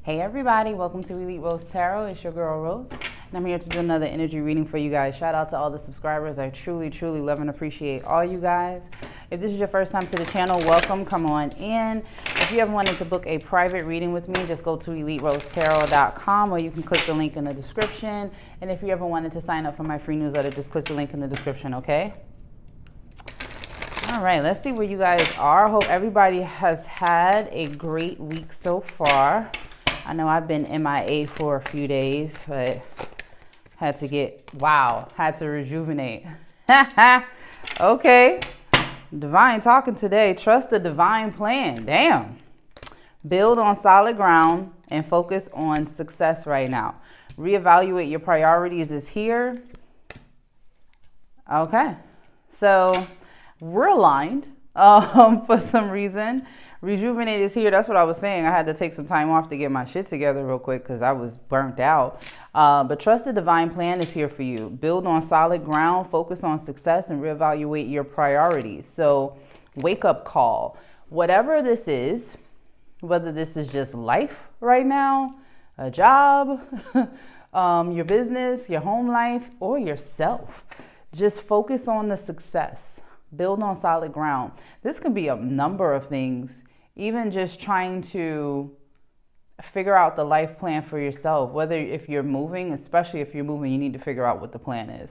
Hey everybody, welcome to Elite Rose Tarot. It's your girl Rose, and I'm here to do another energy reading for you guys. Shout out to all the subscribers. I truly love and appreciate all you guys. If this is your first time to the channel, welcome. Come on in. If you ever wanted to book a private reading with me, just go to eliterosetarot.com, or you can click the link in the description. And if you ever wanted to sign up for my free newsletter, just click the link in the description, okay? All right, let's see where you guys are. Hope everybody has had a great week so far. I know I've been MIA for a few days, but had to rejuvenate. Okay, divine talking today. Trust the divine plan. Damn. Build on solid ground and focus on success right now. Reevaluate your priorities is here. Okay, so we're aligned for some reason. Rejuvenate is here. That's what I was saying. I had to take some time off to get my shit together real quick because I was burnt out. But trust the divine plan is here for you. Build on solid ground, focus on success, and reevaluate your priorities. So wake up call. Whatever this is, whether this is just life right now, a job, your business, your home life, or yourself, just focus on the success. Build on solid ground. This could be a number of things. Even just trying to figure out the life plan for yourself. Whether if you're moving, especially if you're moving, you need to figure out what the plan is.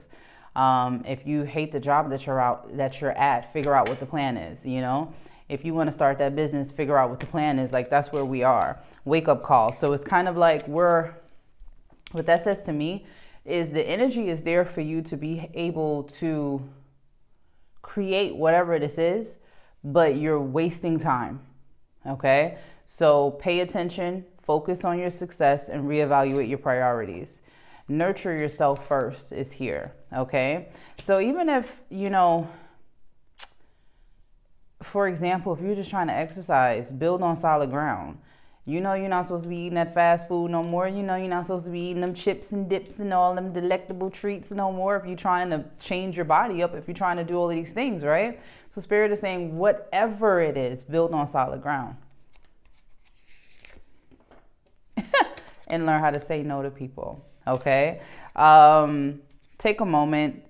If you hate the job that you're at, figure out what the plan is. You know, if you want to start that business, figure out what the plan is. Like, that's where we are. Wake up call. So it's kind of like what that says to me is the energy is there for you to be able to create whatever this is, but you're wasting time. Okay, so pay attention, focus on your success, and reevaluate your priorities. Nurture yourself first is here. Okay, so even if, you know, for example, if you're just trying to exercise, build on solid ground. You know you're not supposed to be eating that fast food no more. You know you're not supposed to be eating them chips and dips and all them delectable treats no more if you're trying to change your body up, if you're trying to do all of these things, right? So Spirit is saying whatever it is, build on solid ground. And learn how to say no to people, okay? Take a moment,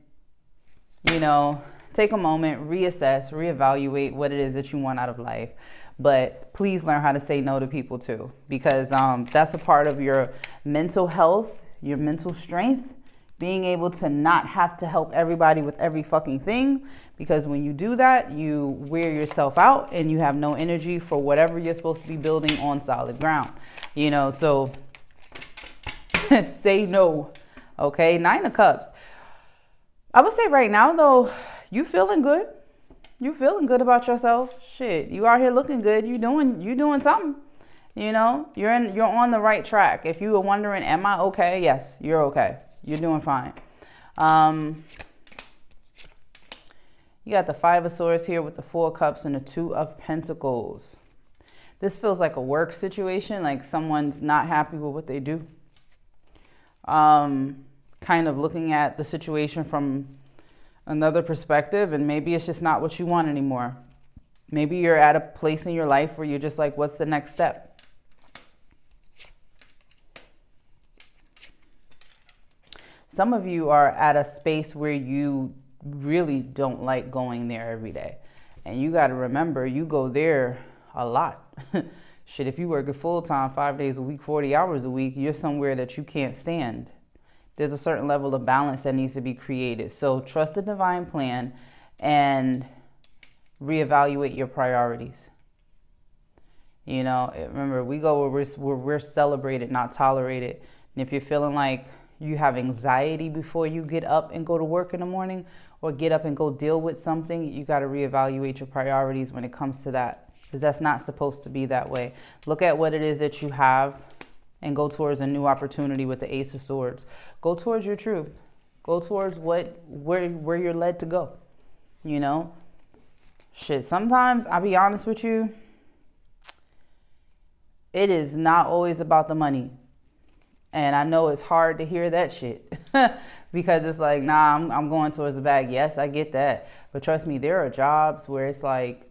reassess, reevaluate what it is that you want out of life. But please learn how to say no to people too, because that's a part of your mental health, your mental strength, being able to not have to help everybody with every fucking thing. Because when you do that, you wear yourself out and you have no energy for whatever you're supposed to be building on solid ground. You know, so say no. Okay, 9 of Cups. I would say right now though, you feeling good. You feeling good about yourself. Shit, you out here looking good. You doing something. You know, you're on the right track. If you were wondering, am I okay? Yes, you're okay. You're doing fine. You got the 5 of Swords here with the 4 of Cups and the 2 of Pentacles. This feels like a work situation, like someone's not happy with what they do. Kind of looking at the situation from another perspective, and maybe it's just not what you want anymore. Maybe you're at a place in your life where you're just like, what's the next step? Some of you are at a space where you really don't like going there every day. And you got to remember, you go there a lot. Shit, if you work a full-time, 5 days a week, 40 hours a week, you're somewhere that you can't stand. There's a certain level of balance that needs to be created. So trust the divine plan and reevaluate your priorities. You know, remember, we go where we're celebrated, not tolerated. And if you're feeling like you have anxiety before you get up and go to work in the morning, or get up and go deal with something, you got to reevaluate your priorities when it comes to that, because that's not supposed to be that way. Look at what it is that you have and go towards a new opportunity with the Ace of Swords. Go towards your truth. Go towards where you're led to go. You know? Shit, sometimes, I'll be honest with you, it is not always about the money. And I know it's hard to hear that shit. Because it's like, nah, I'm going towards the bag. Yes, I get that. But trust me, there are jobs where it's like,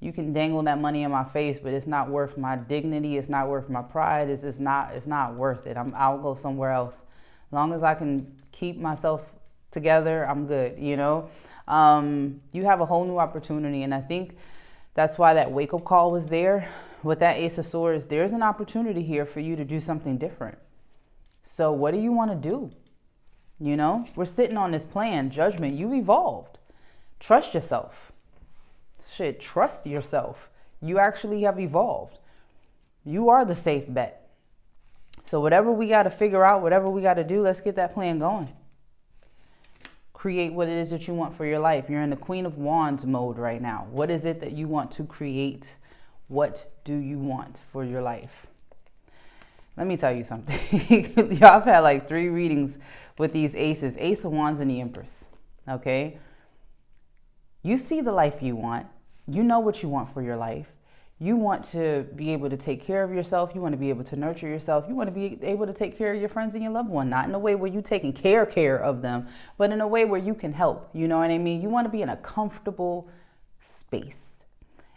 You can dangle that money in my face, but it's not worth my dignity. It's not worth my pride. It's not worth it. I'll go somewhere else. As long as I can keep myself together, I'm good, you know? You have a whole new opportunity, and I think that's why that wake-up call was there. With that Ace of Swords, there's an opportunity here for you to do something different. So what do you want to do? You know, we're sitting on this plan, judgment. You've evolved. Trust yourself. Shit, trust yourself. You actually have evolved. You are the safe bet. So whatever we got to figure out, whatever we got to do, let's get that plan going. Create what it is that you want for your life. You're in the Queen of Wands mode right now. What is it that you want to create? What do you want for your life? Let me tell you something. Y'all have had like 3 readings with these aces. Ace of Wands and the Empress. Okay? You see the life you want. You know what you want for your life. You want to be able to take care of yourself. You want to be able to nurture yourself. You want to be able to take care of your friends and your loved one. Not in a way where you're taking care of them, but in a way where you can help. You know what I mean? You want to be in a comfortable space.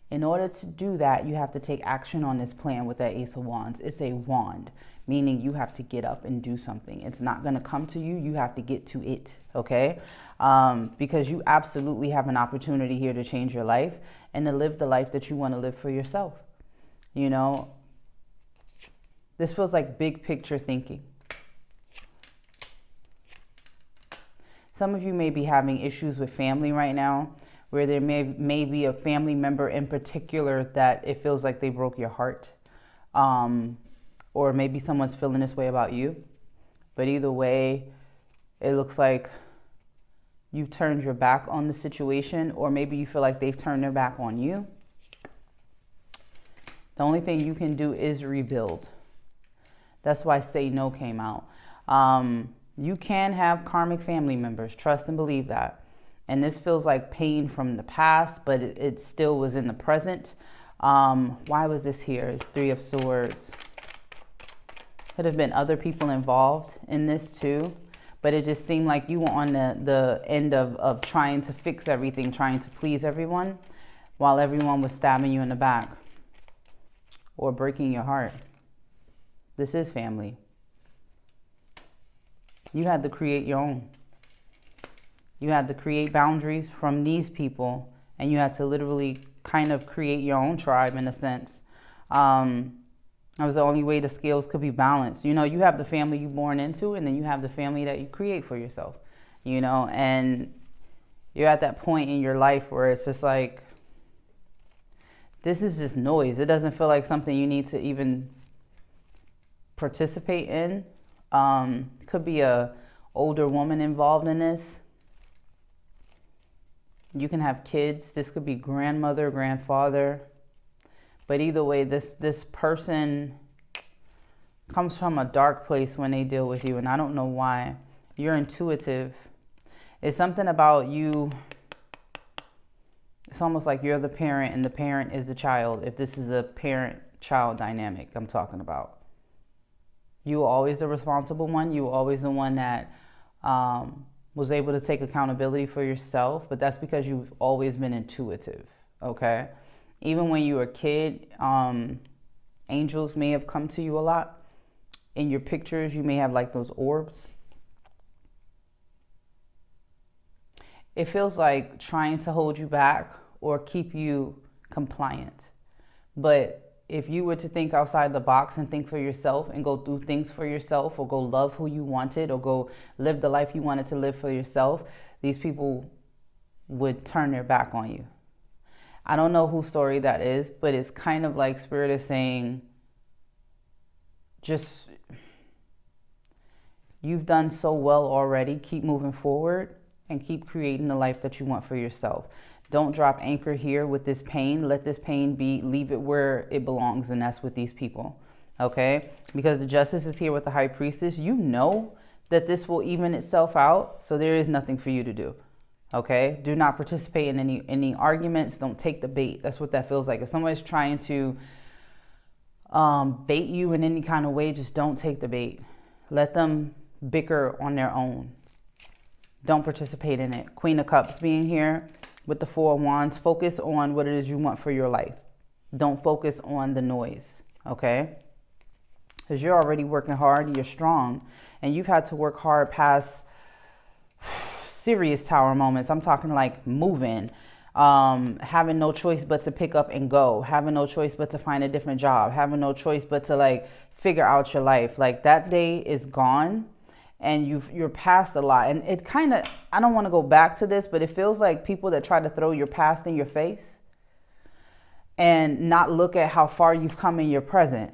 In order to do that, you have to take action on this plan with that Ace of Wands. It's a wand, meaning you have to get up and do something. It's not going to come to you. You have to get to it, okay? Because you absolutely have an opportunity here to change your life and to live the life that you want to live for yourself. You know, this feels like big picture thinking. Some of you may be having issues with family right now, where there may be a family member in particular that it feels like they broke your heart. Or maybe someone's feeling this way about you. But either way, it looks like you've turned your back on the situation, or maybe you feel like they've turned their back on you. The only thing you can do is rebuild. That's why Say No came out. You can have karmic family members. Trust and believe that. And this feels like pain from the past, but it still was in the present. Why was this here? It's 3 of Swords. Could have been other people involved in this too. But it just seemed like you were on the end of trying to fix everything, trying to please everyone, while everyone was stabbing you in the back or breaking your heart. This is family. You had to create your own. You had to create boundaries from these people, and you had to literally kind of create your own tribe in a sense. That was the only way the scales could be balanced. You know, you have the family you're born into, and then you have the family that you create for yourself, you know, and you're at that point in your life where it's just like, this is just noise. It doesn't feel like something you need to even participate in. Could be a older woman involved in this. You can have kids. This could be grandmother, grandfather. But either way, this person comes from a dark place when they deal with you, and I don't know why. You're intuitive. It's something about you. It's almost like you're the parent and the parent is the child. If this is a parent-child dynamic I'm talking about. You were always the responsible one. You were always the one that was able to take accountability for yourself, but that's because you've always been intuitive, okay? Even when you were a kid, angels may have come to you a lot. In your pictures, you may have like those orbs. It feels like trying to hold you back or keep you compliant. But if you were to think outside the box and think for yourself and go do things for yourself, or go love who you wanted, or go live the life you wanted to live for yourself, these people would turn their back on you. I don't know whose story that is, but it's kind of like Spirit is saying, just, you've done so well already. Keep moving forward and keep creating the life that you want for yourself. Don't drop anchor here with this pain. Let this pain be, leave it where it belongs, and that's with these people, okay? Because the Justice is here with the High Priestess. You know that this will even itself out, so there is nothing for you to do. Okay, do not participate in any arguments. Don't take the bait. That's what that feels like. If somebody's trying to bait you in any kind of way, just don't take the bait. Let them bicker on their own. Don't participate in it. Queen of Cups being here. with the Four of Wands, focus on what it is you want for your life. Don't focus on the noise, okay? Because you're already working hard, you're strong, and you've had to work hard past serious tower moments. I'm talking like moving, having no choice but to pick up and go, having no choice but to find a different job, having no choice but to like figure out your life. Like that day is gone. And you're past a lot. And it kind of, I don't want to go back to this, but it feels like people that try to throw your past in your face and not look at how far you've come in your present.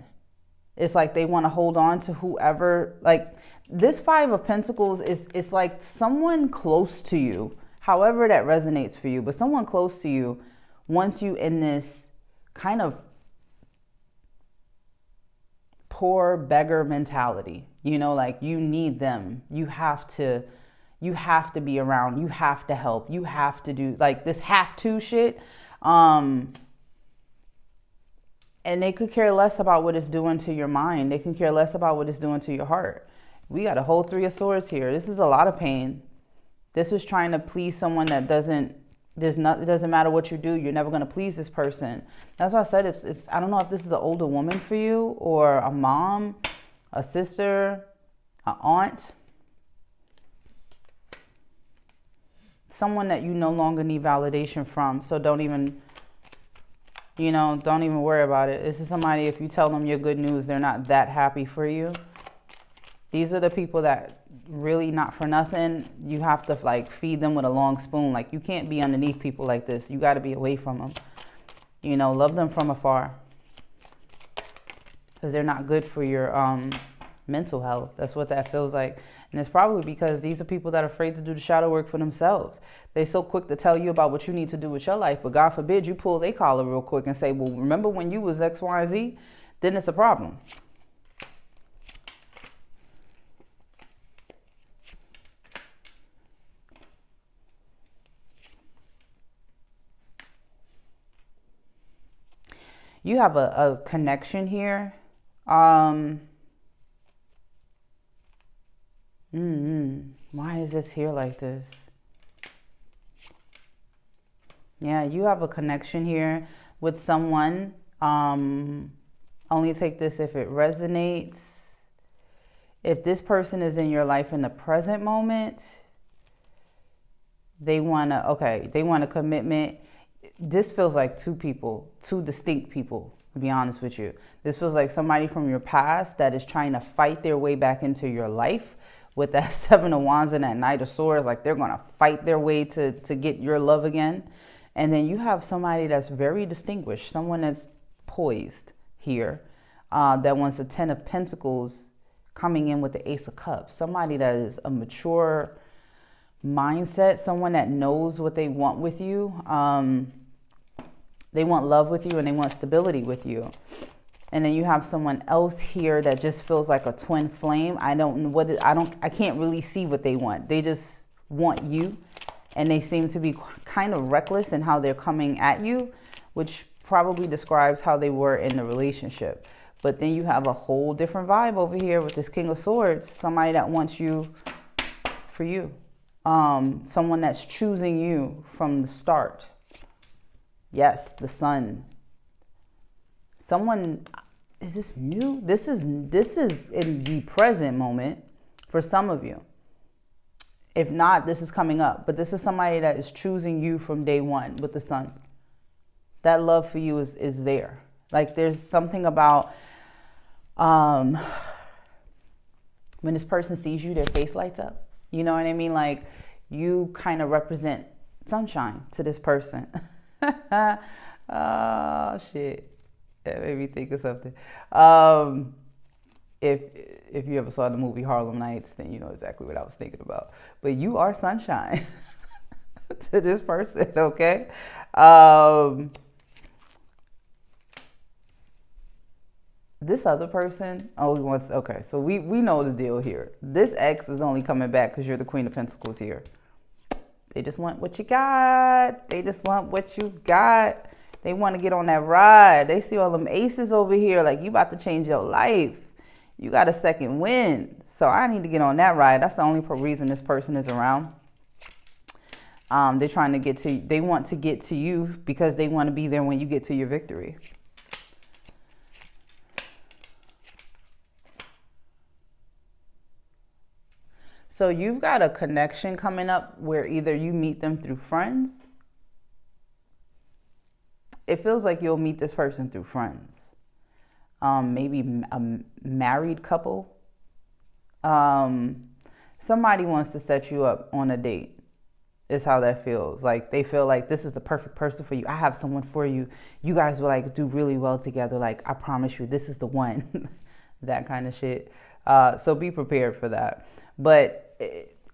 It's like they want to hold on to whoever, like this Five of Pentacles it's like someone close to you, however that resonates for you, but someone close to you wants you in this kind of poor beggar mentality. You know, like you need them. You have to be around. You have to help. You have to do like this have to shit. And they could care less about what it's doing to your mind. They can care less about what it's doing to your heart. We got a whole Three of Swords here. This is a lot of pain. This is trying to please someone that it doesn't matter what you do, you're never going to please this person. That's why I said it's I don't know if this is an older woman for you or a mom, a sister, an aunt, someone that you no longer need validation from. So don't even worry about it. This is somebody, if you tell them your good news, they're not that happy for you. These are the people that really, not for nothing, you have to like feed them with a long spoon. Like you can't be underneath people like this. You got to be away from them. Love them from afar, because they're not good for your mental health. That's what that feels like. And it's probably because these are people that are afraid to do the shadow work for themselves. They're so quick to tell you about what you need to do with your life, but God forbid you pull their collar real quick and say, well, remember when you was X, Y, and Z? Then it's a problem. You have a connection here. Why is this here like this? Yeah, you have a connection here with someone. Only take this if it resonates. If this person is in your life in the present moment, they want a commitment. This feels like two distinct people, to be honest with you. This feels like somebody from your past that is trying to fight their way back into your life with that Seven of Wands and that Knight of Swords. Like they're going to fight their way to get your love again. And then you have somebody that's very distinguished, someone that's poised here, that wants a Ten of Pentacles coming in with the Ace of Cups. Somebody that is a mature mindset, someone that knows what they want with you. They want love with you and they want stability with you. And then you have someone else here that just feels like a twin flame. I can't really see what they want. They just want you, and they seem to be kind of reckless in how they're coming at you, which probably describes how they were in the relationship. But then you have a whole different vibe over here with this King of Swords, somebody that wants you for you. Someone that's choosing you from the start. Yes, the Sun. Someone, is this new? This is in the present moment for some of you. If not, this is coming up. But this is somebody that is choosing you from day one with the Sun. That love for you is there. Like there's something about when this person sees you, their face lights up. You know what I mean? Like you kind of represent sunshine to this person. Oh shit, that made me think of something. If you ever saw the movie Harlem Nights, then you know exactly what I was thinking about. But you are sunshine to this person, okay? This other person, so we know the deal here. This ex is only coming back because you're the Queen of Pentacles here. They just want what you got. They just want what you got. They want to get on that ride. They see all them aces over here, like you about to change your life. You got a second wind. So I need to get on that ride. That's the only reason this person is around. They're trying to get to, they want to get to you because they want to be there when you get to your victory. So you've got a connection coming up where either you meet them through friends. It feels like you'll meet this person through friends. Maybe a married couple. Somebody wants to set you up on a date. Is how that feels. Like they feel like this is the perfect person for you. I have someone for you. You guys will like do really well together. Like I promise you, this is the one. That kind of shit. So be prepared for that. But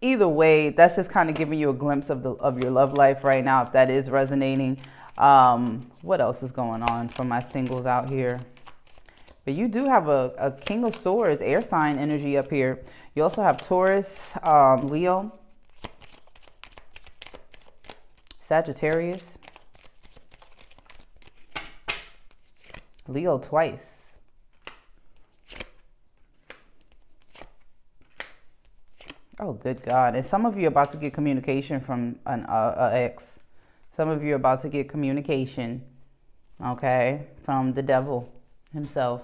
either way, that's just kind of giving you a glimpse of your love life right now, if that is resonating. What else is going on for my singles out here? But you do have a King of Swords, air sign energy up here. You also have Taurus, Leo, Sagittarius, Leo twice. Oh, good God. And some of you are about to get communication from an ex. Some of you are about to get communication, okay, from the devil himself.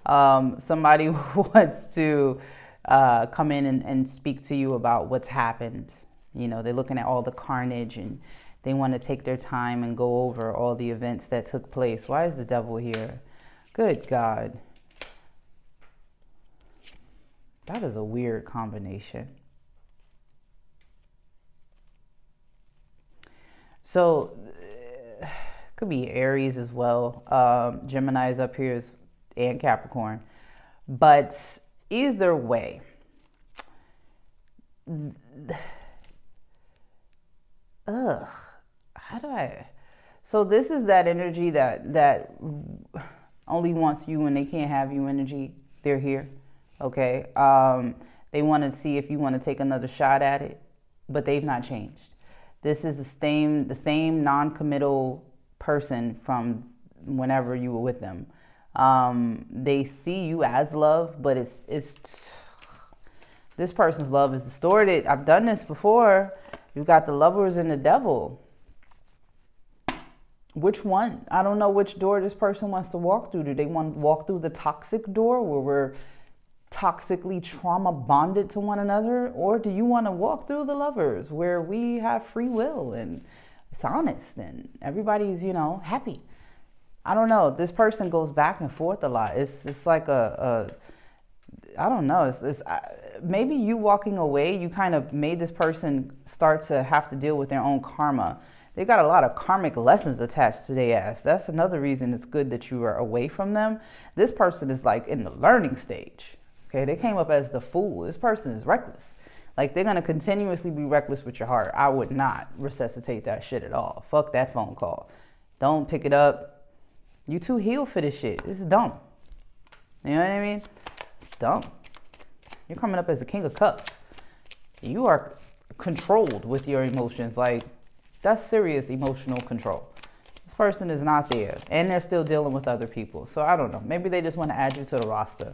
Somebody wants to come in and speak to you about what's happened. You know, they're looking at all the carnage and they want to take their time and go over all the events that took place. Why is the devil here? Good God. That is a weird combination. So, could be Aries as well. Gemini is up here and Capricorn. But either way, how do I? So this is that energy that only wants you when they can't have you energy. They're here, okay? They want to see if you want to take another shot at it, but they've not changed. This is the same non-committal person from whenever you were with them. They see you as love, but it's this person's love is distorted. I've done this before. You've got the Lovers and the Devil. Which one? I don't know which door this person wants to walk through. Do they want to walk through the toxic door where we're toxically trauma bonded to one another, or do you want to walk through the Lovers where we have free will and it's honest and everybody's, you know, happy? I don't know. This person goes back and forth a lot. It's like I don't know. Maybe you walking away, you kind of made this person start to have to deal with their own karma. They got a lot of karmic lessons attached to their ass. That's another reason it's good that you are away from them. This person is like in the learning stage. Okay, they came up as the fool. This person is reckless. Like, they're going to continuously be reckless with your heart. I would not resuscitate that shit at all. Fuck that phone call. Don't pick it up. You too healed for this shit. This is dumb. You know what I mean? It's dumb. You're coming up as the King of Cups. You are controlled with your emotions. Like, that's serious emotional control. This person is not there. And they're still dealing with other people. So, I don't know. Maybe they just want to add you to the roster.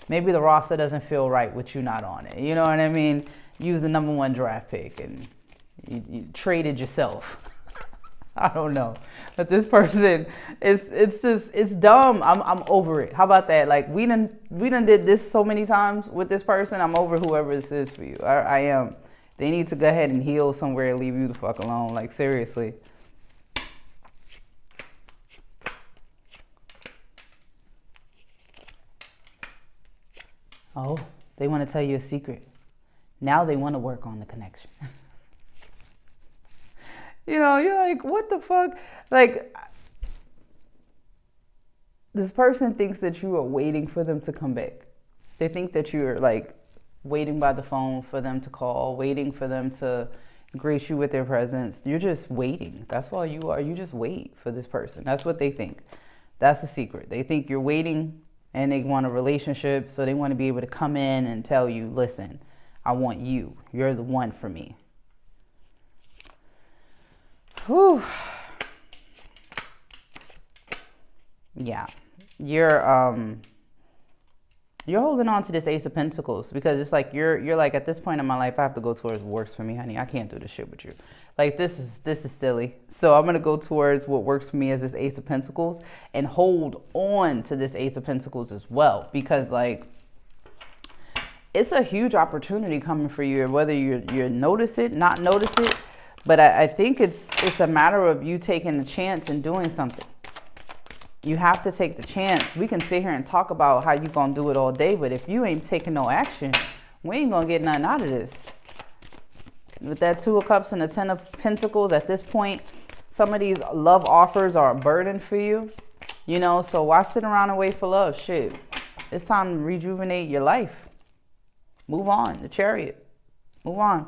Maybe the roster doesn't feel right with you not on it. You know what I mean? You was the #1 draft pick and you traded yourself. I don't know. But this person, it's dumb. I'm over it. How about that? Like, we done did this so many times with this person. I'm over whoever this is for you. I am. They need to go ahead and heal somewhere and leave you the fuck alone. Like, seriously. Oh, they want to tell you a secret. Now they want to work on the connection. You know, you're like, what the fuck? Like, this person thinks that you are waiting for them to come back. They think that you're like waiting by the phone for them to call, waiting for them to grace you with their presence. You're just waiting. That's all you are. You just wait for this person. That's what they think. That's the secret. They think you're waiting and they want a relationship, so they want to be able to come in and tell you, listen, I want you. You're the one for me. Whew. Yeah. You're you're holding on to this Ace of Pentacles because it's like you're like, at this point in my life, I have to go towards what works for me, honey. I can't do this shit with you. Like, this is silly. So I'm gonna go towards what works for me as this Ace of Pentacles and hold on to this Ace of Pentacles as well, because like, it's a huge opportunity coming for you, whether you notice it, not notice it. But I think it's a matter of you taking the chance and doing something. You have to take the chance. We can sit here and talk about how you gonna do it all day, but if you ain't taking no action, we ain't gonna get nothing out of this. With that Two of Cups and the Ten of Pentacles, at this point, some of these love offers are a burden for you. You know, so why sit around and wait for love? Shit. It's time to rejuvenate your life. Move on. The Chariot. Move on.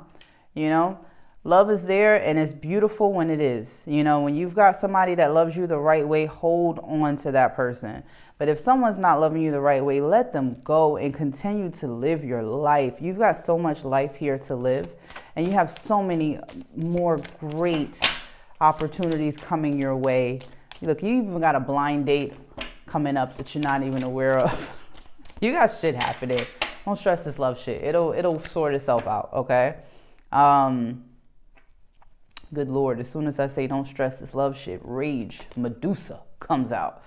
You know, love is there and it's beautiful when it is. You know, when you've got somebody that loves you the right way, hold on to that person. But if someone's not loving you the right way, let them go and continue to live your life. You've got so much life here to live, and you have so many more great opportunities coming your way. Look, you even got a blind date coming up that you're not even aware of. You got shit happening. Don't stress this love shit. It'll sort itself out, okay? Good Lord, as soon as I say don't stress this love shit, rage, Medusa comes out.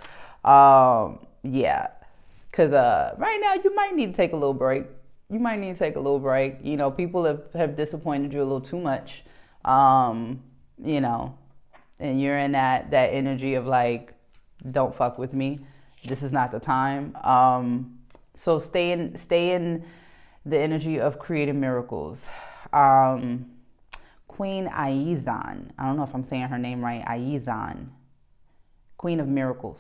Yeah. Because right now you might need to take a little break. You might need to take a little break. You know, people have disappointed you a little too much. You know, and you're in that energy of like, don't fuck with me. This is not the time. So stay in the energy of creating miracles. Queen Aizan. I don't know if I'm saying her name right. Aizan. Queen of Miracles.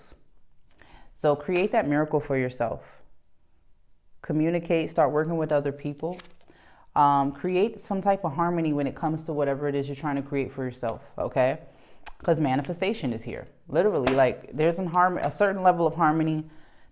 So create that miracle for yourself. Communicate. Start working with other people. Create some type of harmony when it comes to whatever it is you're trying to create for yourself. Okay? Because manifestation is here. Literally, like, there's a certain level of harmony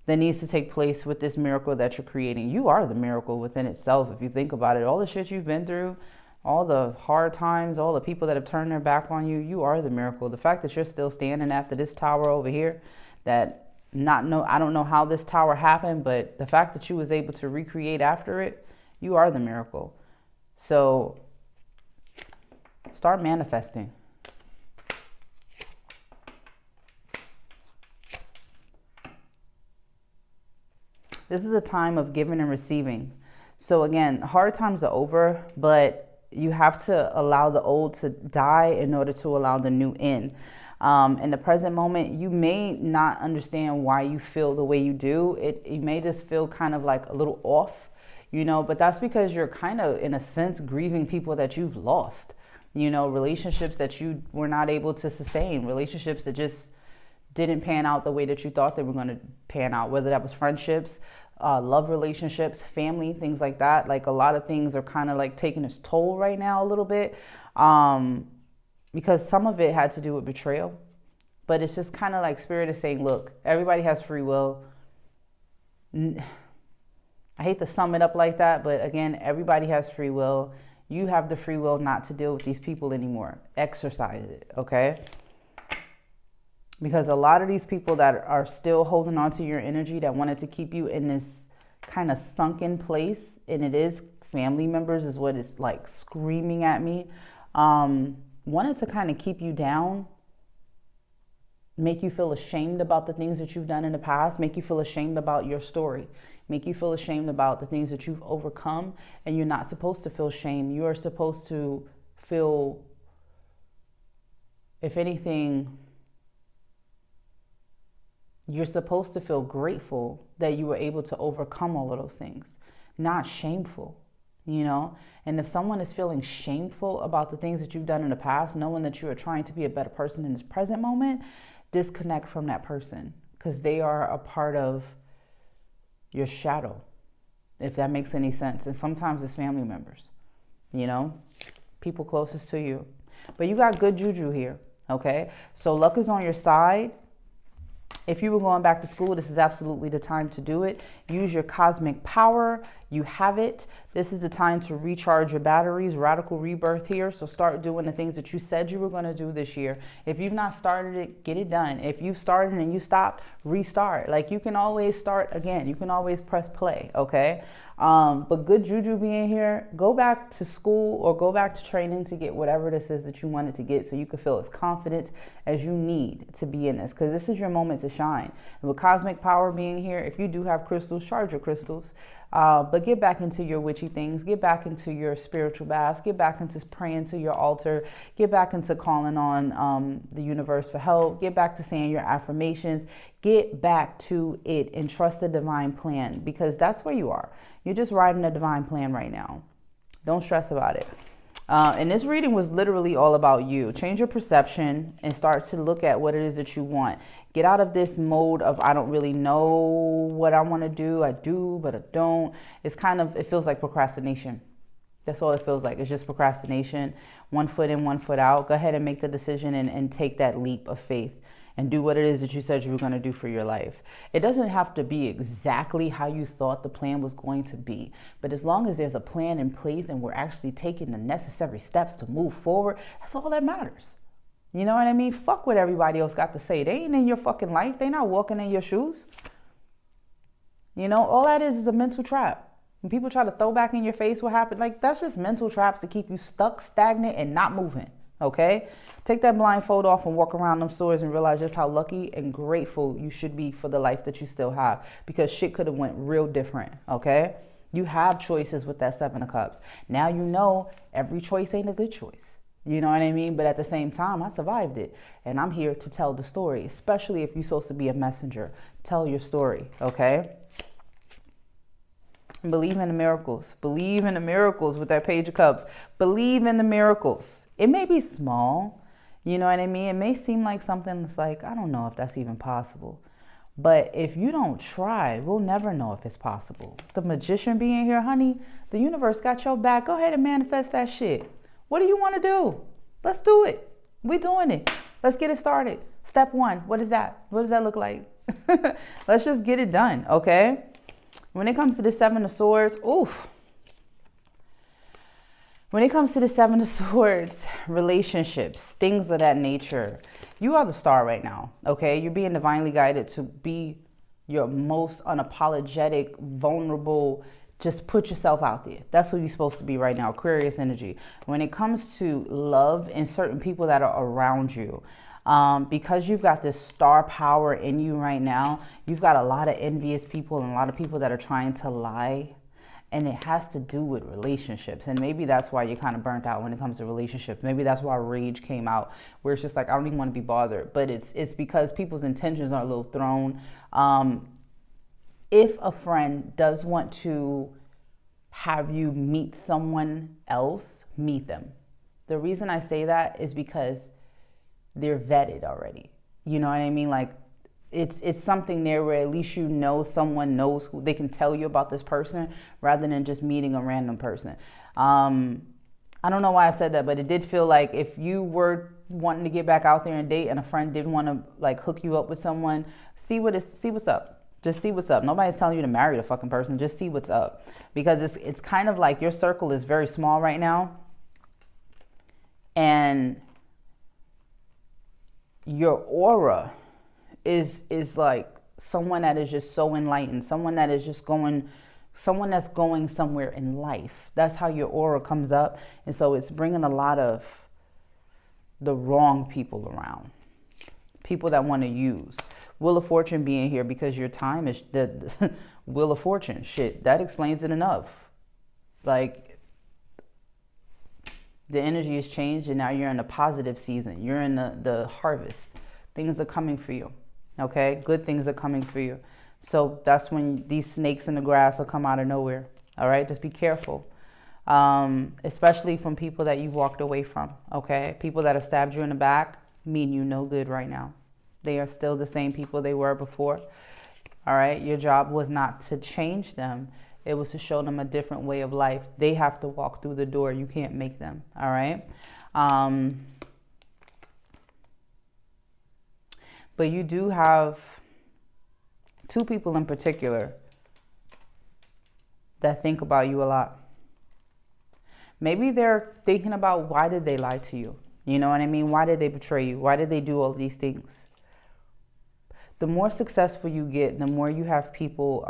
that needs to take place with this miracle that you're creating. You are the miracle within itself. If you think about it, all the shit you've been through, all the hard times, all the people that have turned their back on you, you are the miracle. The fact that you're still standing after this tower over here, I don't know how this tower happened, but the fact that you was able to recreate after it, you are the miracle. So start manifesting. This is a time of giving and receiving. So again, hard times are over, but you have to allow the old to die in order to allow the new in. In the present moment, you may not understand why you feel the way you do. You may just feel kind of like a little off, you know, but that's because you're kind of, in a sense, grieving people that you've lost, you know, relationships that you were not able to sustain, relationships that just didn't pan out the way that you thought they were going to pan out, whether that was friendships, love relationships, family, things like that. Like, a lot of things are kind of like taking its toll right now a little bit, because some of it had to do with betrayal. But it's just kind of like Spirit is saying, look, everybody has free will. I hate to sum it up like that, but again, everybody has free will. You have the free will not to deal with these people anymore. Exercise it, okay? Because a lot of these people that are still holding on to your energy, that wanted to keep you in this kind of sunken place, and it is family members is what is like screaming at me, wanted to kind of keep you down, make you feel ashamed about the things that you've done in the past, make you feel ashamed about your story, make you feel ashamed about the things that you've overcome. And you're not supposed to feel shame. You are supposed to feel, if anything, you're supposed to feel grateful that you were able to overcome all of those things, not shameful, you know? And if someone is feeling shameful about the things that you've done in the past, knowing that you are trying to be a better person in this present moment, disconnect from that person, because they are a part of your shadow, if that makes any sense. And sometimes it's family members, you know, people closest to you. But you got good juju here, okay? So luck is on your side. If you were going back to school, this is absolutely the time to do it. Use your cosmic power, You have it. This is the time to recharge your batteries. Radical rebirth here. So start doing the things that you said you were going to do this year. If you've not started it, get it done. If you've started and you stopped, restart. Like, you can always start again. You can always press play, okay? But good juju being here. Go back to school or go back to training to get whatever this is that you wanted to get, so you can feel as confident as you need to be in this, because this is your moment to shine. And with cosmic power being here, if you do have crystals, charge your crystals. But get back into your witchy things. Get back into your spiritual baths. Get back into praying to your altar. Get back into calling on the universe for help. Get back to saying your affirmations. Get back to it and trust the divine plan, because that's where you are. You're just riding a divine plan right now. Don't stress about it. And this reading was literally all about you. Change your perception and start to look at what it is that you want. Get out of this mode of, I don't really know what I want to do. I do, but I don't. It feels like procrastination. That's all it feels like. It's just procrastination. 1 foot in, 1 foot out. Go ahead and make the decision and take that leap of faith and do what it is that you said you were going to do for your life. It doesn't have to be exactly how you thought the plan was going to be, but as long as there's a plan in place and we're actually taking the necessary steps to move forward, that's all that matters. You know what I mean? Fuck what everybody else got to say. They ain't in your fucking life. They not walking in your shoes. You know, all that is a mental trap. When people try to throw back in your face what happened, like, that's just mental traps to keep you stuck, stagnant, and not moving. Okay? Take that blindfold off and walk around them stores and realize just how lucky and grateful you should be for the life that you still have, because shit could have went real different. Okay? You have choices with that 7 of Cups. Now you know every choice ain't a good choice. You know what I mean? But at the same time, I survived it. And I'm here to tell the story, especially if you're supposed to be a messenger. Tell your story, okay? And believe in the miracles. Believe in the miracles with that Page of Cups. Believe in the miracles. It may be small, you know what I mean? It may seem like something that's like, I don't know if that's even possible. But if you don't try, we'll never know if it's possible. The Magician being here, honey, the universe got your back. Go ahead and manifest that shit. What do you want to do? Let's do it. We're doing it. Let's get it started. Step 1, what is that? What does that look like? Let's just get it done, okay? When it comes to the 7 of Swords, oof. When it comes to the 7 of Swords, relationships, things of that nature, you are the star right now, okay? You're being divinely guided to be your most unapologetic, vulnerable, just put yourself out there. That's who you're supposed to be right now, Aquarius energy. When it comes to love and certain people that are around you, because you've got this star power in you right now, you've got a lot of envious people and a lot of people that are trying to lie. And it has to do with relationships. And maybe that's why you're kind of burnt out when it comes to relationships. Maybe that's why rage came out, where it's just like, I don't even want to be bothered. But it's because people's intentions are a little thrown. If a friend does want to have you meet someone else, meet them. The reason I say that is because they're vetted already. You know what I mean? Like, it's something there where at least you know someone knows who they can tell you about this person, rather than just meeting a random person. I don't know why I said that, but it did feel like if you were wanting to get back out there and date and a friend did want to like hook you up with someone, see what's up. Just see what's up. Nobody's telling you to marry the fucking person. Just see what's up, because it's kind of like your circle is very small right now, and your aura is like someone that is just so enlightened, someone that's going somewhere in life. That's how your aura comes up. And so it's bringing a lot of the wrong people around, people that want to use. Wheel of Fortune being here because your time is the Wheel of Fortune. Shit, that explains it enough. Like, the energy has changed and now you're in a positive season. You're in the harvest. Things are coming for you. Okay, good things are coming for you. So that's when these snakes in the grass will come out of nowhere. All right, just be careful, especially from people that you walked away from. Okay, people that have stabbed you in the back mean you no good right now. They are still the same people they were before. All right, your job was not to change them. It was to show them a different way of life. They have to walk through the door. You can't make them. All right. But you do have 2 people in particular that think about you a lot. Maybe they're thinking about, why did they lie to you? You know what I mean? Why did they betray you? Why did they do all these things? The more successful you get, the more you have people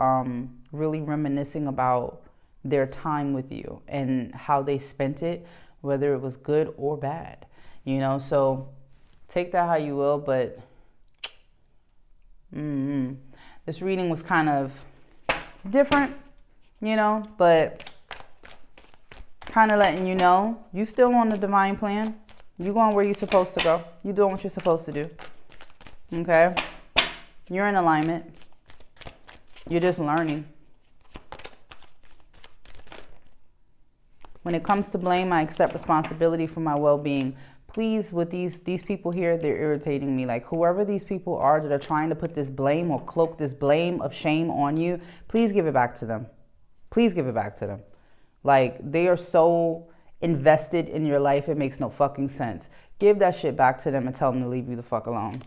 really reminiscing about their time with you and how they spent it, whether it was good or bad. You know, so take that how you will, but this reading was kind of different, you know, but kind of letting you know you still on the divine plan. You going where you're supposed to go. You doing what you're supposed to do. Okay? You're in alignment. You're just learning. When it comes to blame, I accept responsibility for my well-being. Please, with these people here, they're irritating me. Like, whoever these people are that are trying to put this blame or cloak this blame of shame on you, please give it back to them. Please give it back to them. Like, they are so invested in your life, it makes no fucking sense. Give that shit back to them and tell them to leave you the fuck alone.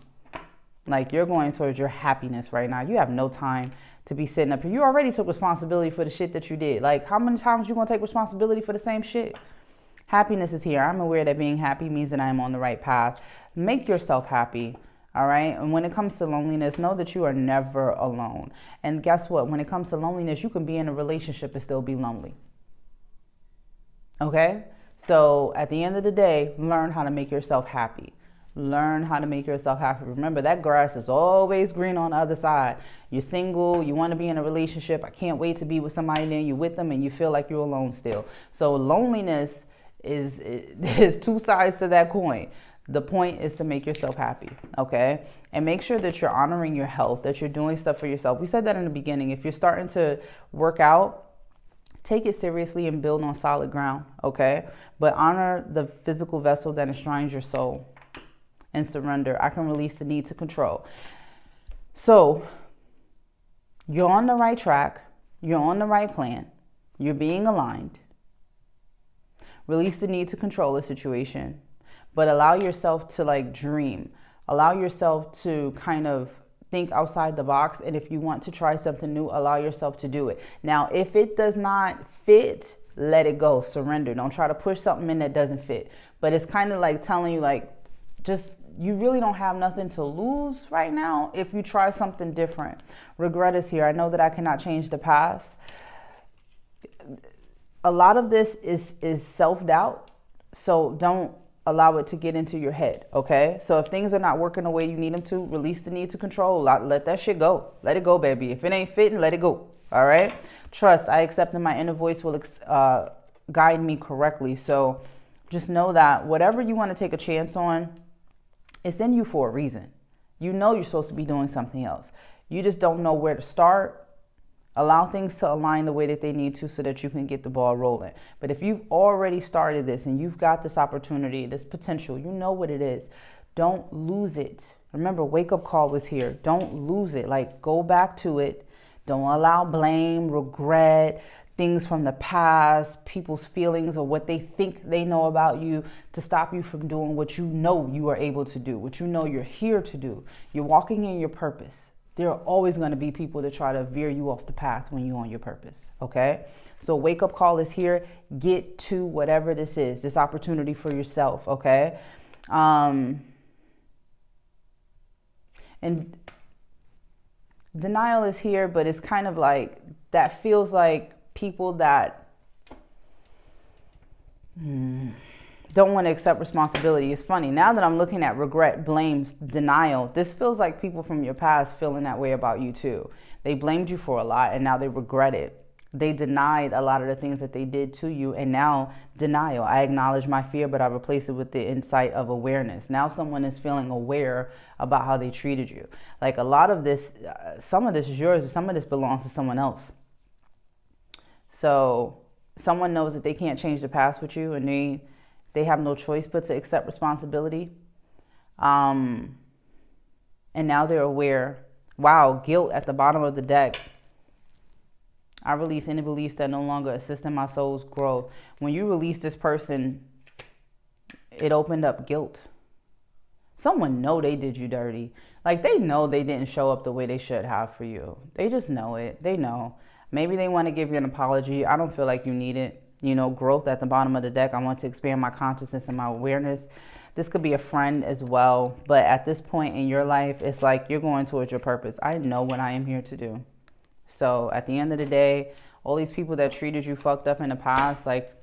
Like, you're going towards your happiness right now. You have no time to be sitting up here. You already took responsibility for the shit that you did. Like, how many times you gonna take responsibility for the same shit? Happiness is here. I'm aware that being happy means that I am on the right path. Make yourself happy. All right. And when it comes to loneliness, know that you are never alone. And guess what? When it comes to loneliness, you can be in a relationship and still be lonely. Okay. So at the end of the day, learn how to make yourself happy. Learn how to make yourself happy. Remember, that grass is always green on the other side. You're single, you want to be in a relationship. I can't wait to be with somebody, then you're with them and you feel like you're alone still. So loneliness is two sides to that coin. The point is to make yourself happy, okay? And make sure that you're honoring your health, that you're doing stuff for yourself. We said that in the beginning. If you're starting to work out, take it seriously and build on solid ground, okay? But honor the physical vessel that enshrines your soul. And surrender. I can release the need to control. So you're on the right track. You're on the right plan. You're being aligned. Release the need to control the situation, but allow yourself to like dream. Allow yourself to kind of think outside the box. And if you want to try something new, allow yourself to do it. Now, if it does not fit, let it go. Surrender. Don't try to push something in that doesn't fit. But it's kind of like telling you, like, just, you really don't have nothing to lose right now if you try something different. Regret is here. I know that I cannot change the past. A lot of this is self-doubt. So don't allow it to get into your head, okay? So if things are not working the way you need them to, release the need to control. Let that shit go. Let it go, baby. If it ain't fitting, let it go, all right? Trust, I accept that my inner voice will guide me correctly. So just know that whatever you want to take a chance on, it's in you for a reason. You know you're supposed to be doing something else. You just don't know where to start. Allow things to align the way that they need to so that you can get the ball rolling. But if you've already started this and you've got this opportunity, this potential, you know what it is. Don't lose it. Remember, wake-up call was here. Don't lose it. Like, go back to it. Don't allow blame, regret, things from the past, people's feelings or what they think they know about you to stop you from doing what you know you are able to do, what you know you're here to do. You're walking in your purpose. There are always going to be people that try to veer you off the path when you're on your purpose, okay? So wake-up call is here. Get to whatever this is, this opportunity for yourself, okay? And denial is here, but it's kind of like, that feels like people that don't want to accept responsibility. It's funny, now that I'm looking at regret, blame, denial, this feels like people from your past feeling that way about you too. They blamed you for a lot and now they regret it. They denied a lot of the things that they did to you, and now denial. I acknowledge my fear, but I replace it with the insight of awareness. Now someone is feeling aware about how they treated you. Like, a lot of this, some of this is yours, some of this belongs to someone else. So someone knows that they can't change the past with you, and they have no choice but to accept responsibility. And now they're aware. Wow, guilt at the bottom of the deck. I release any beliefs that no longer assist in my soul's growth. When you release this person, it opened up guilt. Someone know they did you dirty. Like, they know they didn't show up the way they should have for you. They just know it. They know. Maybe they want to give you an apology. I don't feel like you need it. You know, growth at the bottom of the deck. I want to expand my consciousness and my awareness. This could be a friend as well. But at this point in your life, it's like you're going towards your purpose. I know what I am here to do. So at the end of the day, all these people that treated you fucked up in the past, like,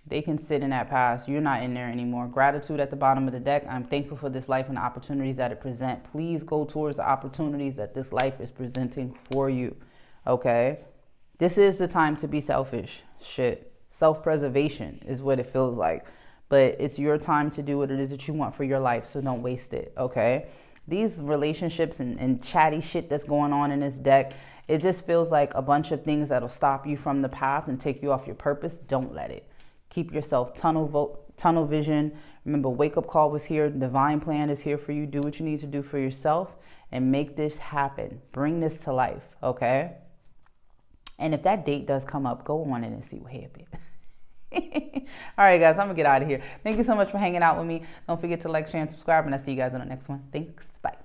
they can sit in that past. You're not in there anymore. Gratitude at the bottom of the deck. I'm thankful for this life and the opportunities that it presents. Please go towards the opportunities that this life is presenting for you. Okay? This is the time to be selfish. Shit. Self-preservation is what it feels like. But it's your time to do what it is that you want for your life, so don't waste it. Okay? These relationships and chatty shit that's going on in this deck, it just feels like a bunch of things that'll stop you from the path and take you off your purpose. Don't let it. Keep yourself tunnel vision. Remember, wake up call was here. Divine plan is here for you. Do what you need to do for yourself and make this happen. Bring this to life, okay? And if that date does come up, go on in and see what happened. All right, guys, I'm going to get out of here. Thank you so much for hanging out with me. Don't forget to like, share, and subscribe, and I'll see you guys on the next one. Thanks. Bye.